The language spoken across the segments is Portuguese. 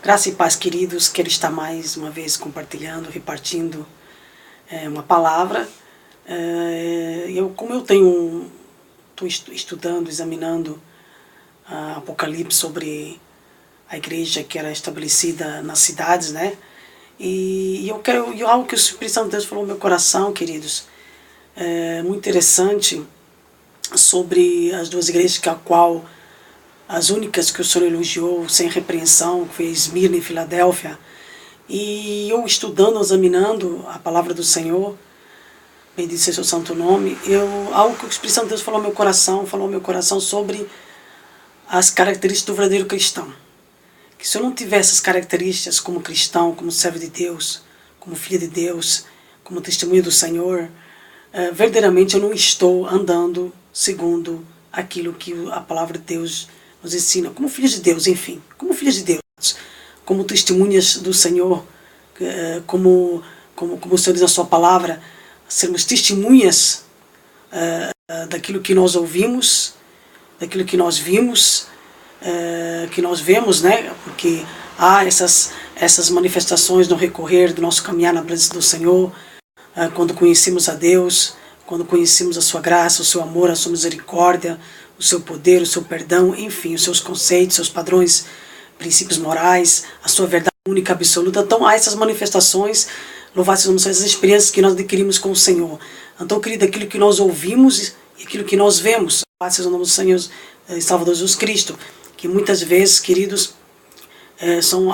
Graça e paz, queridos. Quero estar mais uma vez compartilhando, repartindo uma palavra. Como eu estou estudando, examinando Apocalipse sobre a igreja que era estabelecida nas cidades, né? E algo que o Espírito Santo de Deus falou no meu coração, queridos, muito interessante, sobre as duas igrejas as únicas que o Senhor elogiou sem repreensão, que foi Esmirna e Filadélfia. E eu estudando, examinando a palavra do Senhor, bendito seja o seu santo nome, algo que o Espírito Santo de Deus falou ao meu coração sobre as características do verdadeiro cristão. Que se eu não tiver essas características como cristão, como servo de Deus, como filho de Deus, como testemunho do Senhor, verdadeiramente eu não estou andando segundo aquilo que a palavra de Deus nos ensina, como filhos de Deus, enfim, como filhos de Deus, como testemunhas do Senhor, como o Senhor diz na sua palavra, sermos testemunhas daquilo que nós ouvimos, daquilo que nós vimos, que nós vemos, né? Porque há essas manifestações no recorrer do nosso caminhar na presença do Senhor, quando conhecemos a Deus, quando conhecemos a sua graça, o seu amor, a sua misericórdia, o seu poder, o seu perdão, enfim, os seus conceitos, seus padrões, princípios morais, a sua verdade única, absoluta. Então há essas manifestações, louvado seja o nome do Senhor, essas experiências que nós adquirimos com o Senhor. Então, querido, aquilo que nós ouvimos e aquilo que nós vemos, louvado seja o nome do Senhor e Salvador Jesus Cristo, que muitas vezes, queridos, são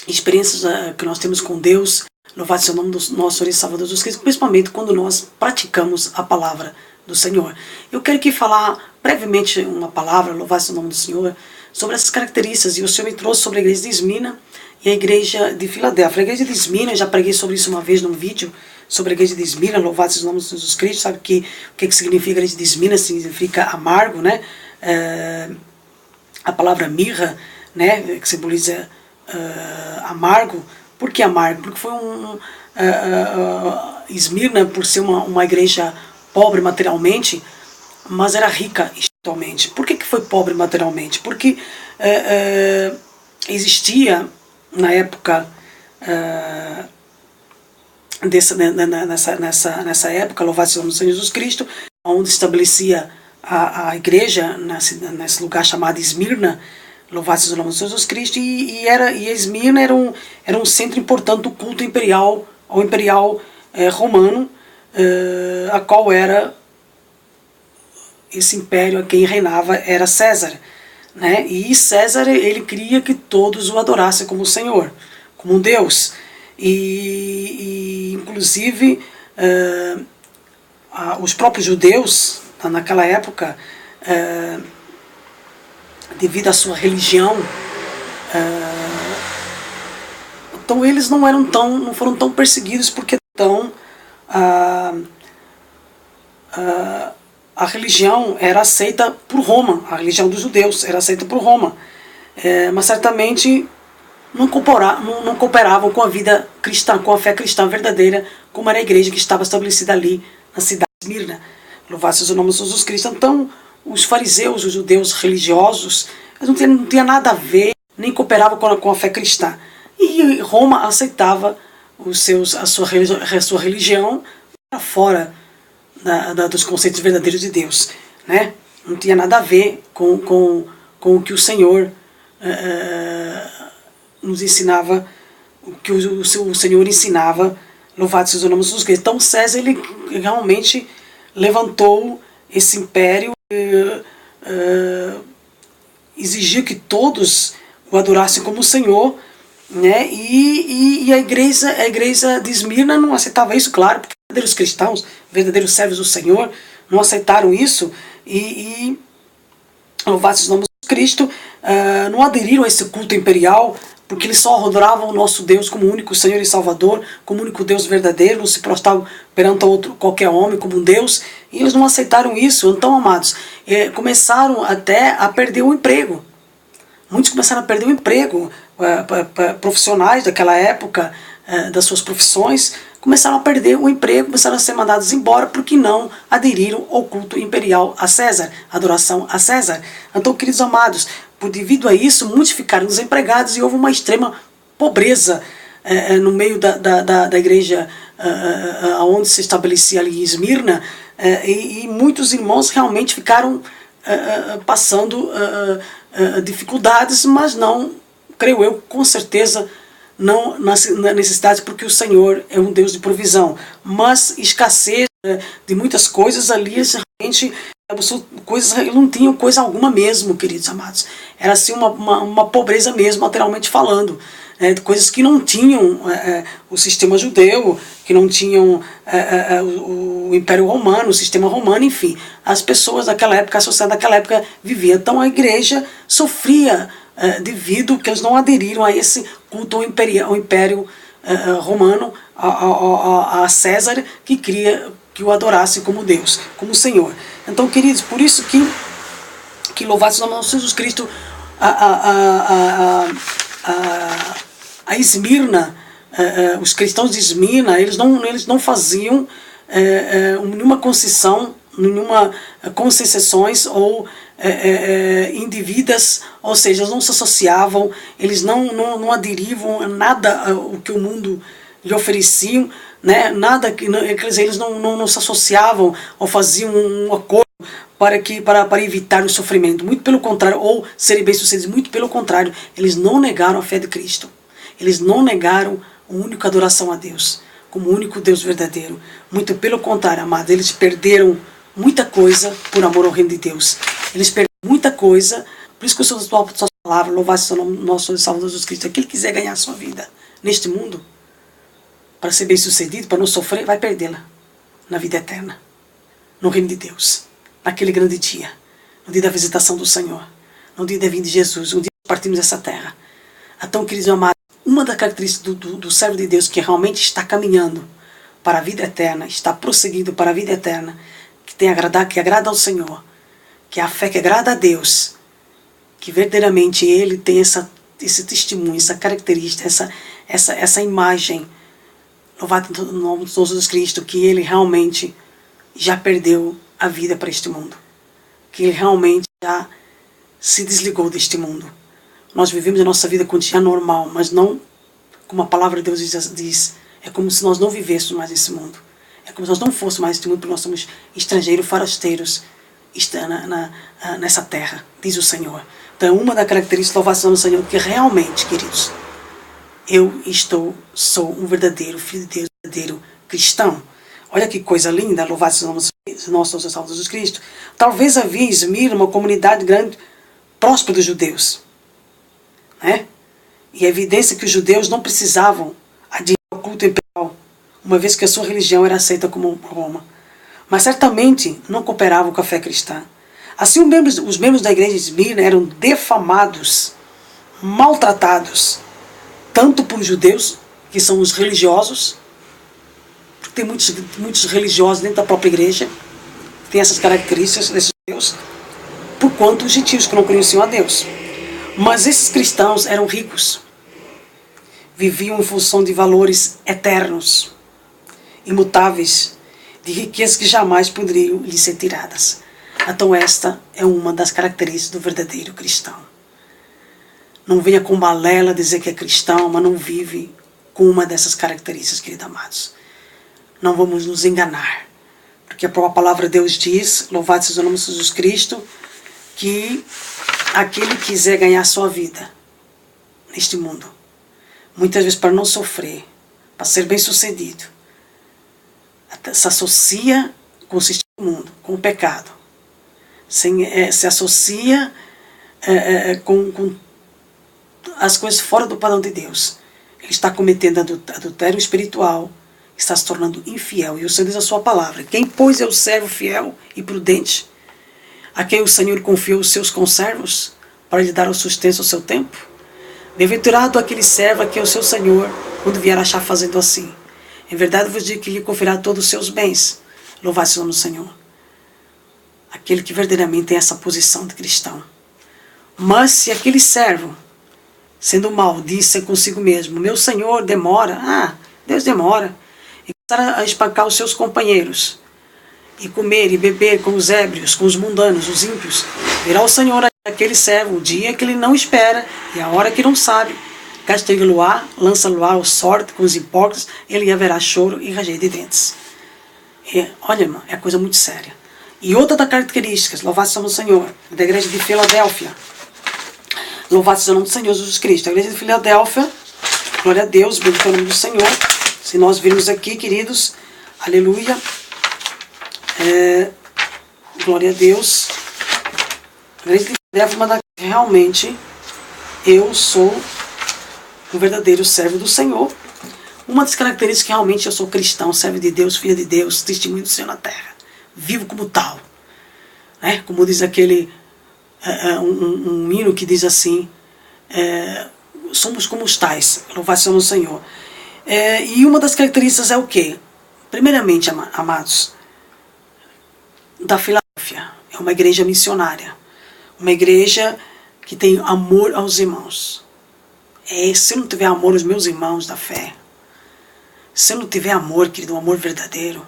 experiências que nós temos com Deus, louvado seja o nome do nosso Senhor e Salvador Jesus Cristo, principalmente quando nós praticamos a palavra do Senhor. Eu quero aqui falar brevemente uma palavra, louvado seja o nome do Senhor, sobre essas características. E o Senhor me trouxe sobre a igreja de Esmirna e a igreja de Filadélfia. A igreja de Esmirna, eu já preguei sobre isso uma vez num vídeo, sobre a igreja de Esmirna, louvado seja o nome de Jesus Cristo. Sabe o que significa a igreja de Esmirna? Significa amargo, né? A palavra mirra, né, que simboliza amargo. Por que amargo? Porque foi Esmirna, por ser uma igreja pobre materialmente, mas era rica espiritualmente. Por que foi pobre materialmente? Porque existia, na época, nessa época, louvado seja o nome do Senhor Jesus Cristo, onde estabelecia a igreja, nesse lugar chamado Esmirna, louvado seja o nome de Jesus Cristo, e Esmirna era um centro importante do culto imperial, ao imperial romano, a qual era esse império a quem reinava era César, né? E César, ele queria que todos o adorassem como Senhor, como um Deus, e inclusive os próprios judeus naquela época, devido à sua religião, então eles não foram tão perseguidos, porque então a religião era aceita por Roma, a religião dos judeus era aceita por Roma, mas certamente não cooperavam com a vida cristã, com a fé cristã verdadeira, como era a igreja que estava estabelecida ali na cidade de Esmirna. Louvado seja o nome de Jesus Cristo. Então, os fariseus, os judeus religiosos, não tinham nada a ver, nem cooperavam com a fé cristã. E Roma aceitava a sua religião fora dos conceitos verdadeiros de Deus, né? Não tinha nada a ver com o que o Senhor nos ensinava, o que o Senhor ensinava, louvado seja o nome de Jesus Cristo. Então César, ele realmente levantou esse império, exigiu que todos o adorassem como Senhor, né? E a igreja de Esmirna não aceitava isso, claro, porque verdadeiros cristãos, verdadeiros servos do Senhor, não aceitaram isso, e louvado seja o nome de Jesus Cristo, não aderiram a esse culto imperial, porque eles só adoravam o nosso Deus como único Senhor e Salvador, como único Deus verdadeiro, não se prostravam perante qualquer homem como um Deus, e eles não aceitaram isso. Então, amados, começaram até a perder o emprego. Muitos começaram a perder o emprego, profissionais daquela época, das suas profissões, começaram a perder o emprego, começaram a ser mandados embora porque não aderiram ao culto imperial a César, a adoração a César. Então, queridos amados, devido a isso, muitos ficaram desempregados e houve uma extrema pobreza no meio da igreja onde se estabelecia ali Esmirna, e muitos irmãos realmente ficaram passando dificuldades, mas não, creio eu, com certeza, não na necessidade, porque o Senhor é um Deus de provisão, mas escassez de muitas coisas ali, realmente, coisas, não tinham coisa alguma mesmo, queridos amados. Era assim uma pobreza mesmo, materialmente falando. Coisas que não tinham o sistema judeu, que não tinham o Império Romano, o sistema romano, enfim. As pessoas daquela época, a sociedade daquela época vivia. Então a igreja sofria devido que eles não aderiram a esse culto ao Império Romano, a César, que queria que o adorasse como Deus, como Senhor. Então, queridos, por isso que louvado seja o nome de Jesus Cristo, a Esmirna, os cristãos de Esmirna, eles não faziam nenhuma concessão, nenhuma concessões ou indevidas, ou seja, eles não se associavam, eles não aderivam a nada o que o mundo lhe ofereciam, né? Nada que eles não se associavam ou faziam um acordo para evitar o sofrimento, muito pelo contrário, ou serem bem-sucedidos, muito pelo contrário, eles não negaram a fé de Cristo, eles não negaram a única adoração a Deus, como o único Deus verdadeiro, muito pelo contrário, amados, eles perderam muita coisa por amor ao reino de Deus, eles perderam muita coisa, por isso que eu sou a sua palavra, louvado seja o nome nosso Salvador Jesus Cristo. Aquele que quiser ganhar a sua vida neste mundo, para ser bem sucedido, para não sofrer, vai perdê-la na vida eterna, no reino de Deus, naquele grande dia, no dia da visitação do Senhor, no dia da vinda de Jesus, no dia que partimos dessa terra. Então, queridos amados, uma das características do servo de Deus que realmente está caminhando para a vida eterna, está prosseguindo para a vida eterna, que agrada ao Senhor, que é a fé que agrada a Deus, que verdadeiramente ele tem esse testemunho, essa característica, essa imagem, louvado no nome de Jesus Cristo, que ele realmente já perdeu a vida para este mundo, que ele realmente já se desligou deste mundo. Nós vivemos a nossa vida cotidiana normal, mas não como a palavra de Deus diz, é como se nós não vivêssemos mais nesse mundo, é como se nós não fôssemos mais neste mundo, porque nós somos estrangeiros, forasteiros nessa terra, diz o Senhor. Então, uma das características da louvação do Senhor, que realmente, queridos, sou um verdadeiro filho de Deus, um verdadeiro cristão. Olha que coisa linda, louvado seja o nome do nosso Salvador Jesus Cristo. Talvez havia em Esmirna uma comunidade grande, próspera dos judeus, né? E a evidência que os judeus não precisavam adquirir o culto imperial, uma vez que a sua religião era aceita como Roma. Mas certamente não cooperavam com a fé cristã. Assim, os membros da igreja de Esmirna eram defamados, maltratados, tanto por judeus, que são os religiosos, porque tem muitos religiosos dentro da própria igreja, que tem essas características desses judeus, por quanto os gentios que não conheciam a Deus. Mas esses cristãos eram ricos, viviam em função de valores eternos, imutáveis, de riquezas que jamais poderiam lhes ser tiradas. Então esta é uma das características do verdadeiro cristão. Não venha com balela dizer que é cristão, mas não vive com uma dessas características, queridos amados. Não vamos nos enganar, porque a própria palavra de Deus diz, louvado seja o nome de Jesus Cristo, que aquele que quiser ganhar sua vida neste mundo, muitas vezes para não sofrer, para ser bem sucedido, se associa com o sistema do mundo, com o pecado, se associa com as coisas fora do padrão de Deus. Ele está cometendo adultério espiritual, está se tornando infiel. E o Senhor diz a sua palavra: quem, pois, é o servo fiel e prudente, a quem o Senhor confiou os seus conservos, para lhe dar o sustento ao seu tempo? Bem-aventurado aquele servo a quem o seu Senhor, quando vier achar fazendo assim. Em verdade vos digo que lhe conferirá todos os seus bens. Louvado seja o nome do Senhor. Aquele que verdadeiramente tem essa posição de cristão. Mas se aquele servo, sendo mau, disse consigo mesmo: meu Senhor demora, Deus demora, e começar a espancar os seus companheiros, e comer e beber com os ébrios, com os mundanos, os ímpios, virá o Senhor aquele servo, o dia que ele não espera e a hora que não sabe. Castiga luar, lança luar o sorte com os hipócritas, ele haverá choro e ranger de dentes. E, olha, irmão, é coisa muito séria. E outra das características, louvado seja o Senhor, da igreja de Filadélfia. Louvado seja o nome do Senhor Jesus Cristo. A igreja de Filadélfia, glória a Deus, bendito é o nome do Senhor. Se nós virmos aqui, queridos, aleluia, glória a Deus. A igreja de Filadélfia manda realmente, eu sou um verdadeiro servo do Senhor. Uma das características que realmente eu sou cristão, servo de Deus, filho de Deus, testemunho do Senhor na terra. Vivo como tal. Né? Como diz aquele, um hino que diz assim, somos como os tais, louvado seja o Senhor. E uma das características é o quê? Primeiramente, amados, da Filadélfia, é uma igreja missionária. Uma igreja que tem amor aos irmãos. Se eu não tiver amor aos meus irmãos da fé, se eu não tiver amor, querido, um amor verdadeiro,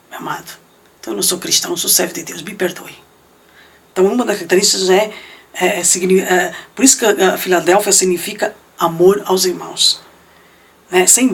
meu amado, então eu não sou cristão, não sou servo de Deus, me perdoe. Então uma das características por isso que a Filadélfia significa amor aos irmãos. Sem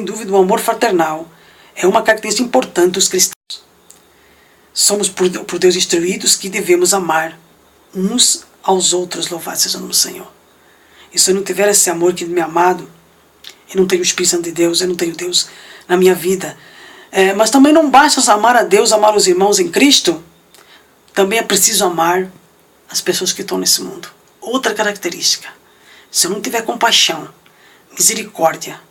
dúvida, o amor fraternal é uma característica importante dos cristãos. Somos por Deus instruídos que devemos amar uns aos outros, louvado seja o nome do Senhor. E se eu não tiver esse amor, que meu amado, eu não tenho o Espírito Santo de Deus, eu não tenho Deus na minha vida. Mas também não basta amar a Deus, amar os irmãos em Cristo. Também é preciso amar as pessoas que estão nesse mundo. Outra característica. Se eu não tiver compaixão, misericórdia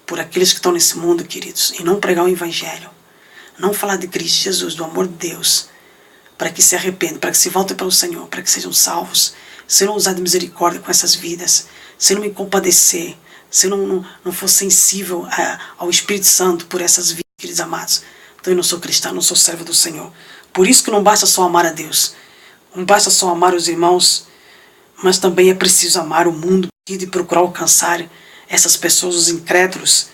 por aqueles que estão nesse mundo, queridos, e não pregar o Evangelho, não falar de Cristo Jesus, do amor de Deus, para que se arrependam, para que se voltem para o Senhor, para que sejam salvos, se eu não usar de misericórdia com essas vidas, se eu não me compadecer, se eu não for sensível ao Espírito Santo por essas vidas, queridos amados, então eu não sou cristão, não sou servo do Senhor. Por isso que não basta só amar a Deus, não basta só amar os irmãos, mas também é preciso amar o mundo e procurar alcançar essas pessoas, os incrédulos,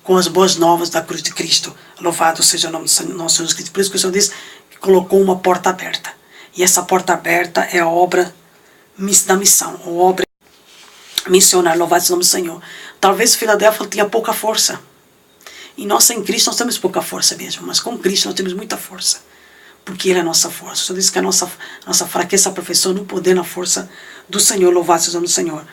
com as boas novas da cruz de Cristo. Louvado seja o nome do nosso Jesus Cristo. Por isso que o Senhor diz que colocou uma porta aberta. E essa porta aberta é a obra da missão, a obra missionária, louvado seja o nome do Senhor. Talvez Filadélfia tinha pouca força. E nós em Cristo nós temos pouca força mesmo, mas com Cristo nós temos muita força. Porque Ele é a nossa força. O Senhor diz que a nossa fraqueza aperfeiçoa no poder, na força do Senhor, louvado seja o nome do Senhor.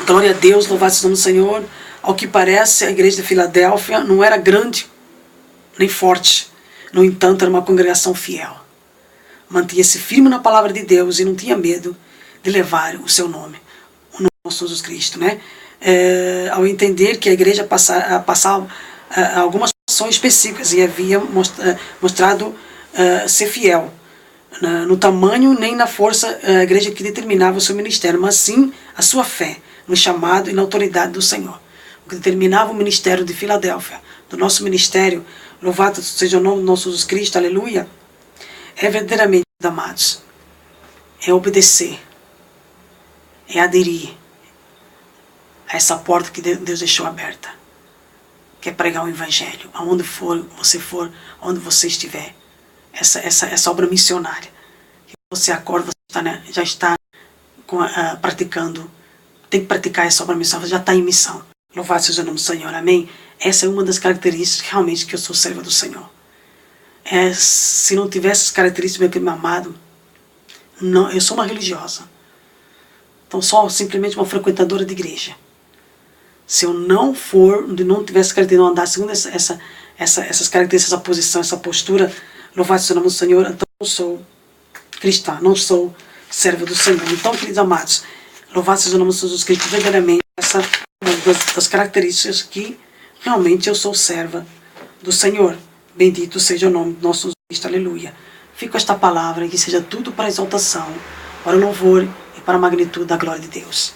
Glória a Deus, louvado seja o nome do Senhor. Ao que parece, a igreja de Filadélfia não era grande, nem forte. No entanto, era uma congregação fiel. Mantinha-se firme na palavra de Deus e não tinha medo de levar o seu nome, o nome de Jesus Cristo. Ao entender que a igreja passava algumas ações específicas e havia mostrado ser fiel. No tamanho nem na força a igreja que determinava o seu ministério, mas sim a sua fé no chamado e na autoridade do Senhor. O que determinava o ministério de Filadélfia, do nosso ministério, louvado seja o nome do nosso Jesus Cristo, aleluia, é verdadeiramente, amados, é obedecer, é aderir a essa porta que Deus deixou aberta, que é pregar o Evangelho, aonde você for, onde você estiver, essa obra missionária, que você acorda, você já está praticando, tem que praticar essa obra missionária, você já está em missão. Louvado seja o nome do Senhor, amém? Essa é uma das características realmente que eu sou servo do Senhor. Se não tivesse essas características, meu amado, não, eu sou uma religiosa. Então sou simplesmente uma frequentadora de igreja. Se eu não tivesse características, não andar segundo essas características, essa posição, essa postura, louvado seja o nome do Senhor, então eu sou cristã, não sou servo do Senhor. Então, queridos amados, louvado seja o nome de Jesus Cristo, verdadeiramente essa é uma das características que realmente eu sou serva do Senhor. Bendito seja o nome do nosso Jesus Cristo, aleluia. Fico esta palavra, que seja tudo para a exaltação, para o louvor e para a magnitude da glória de Deus.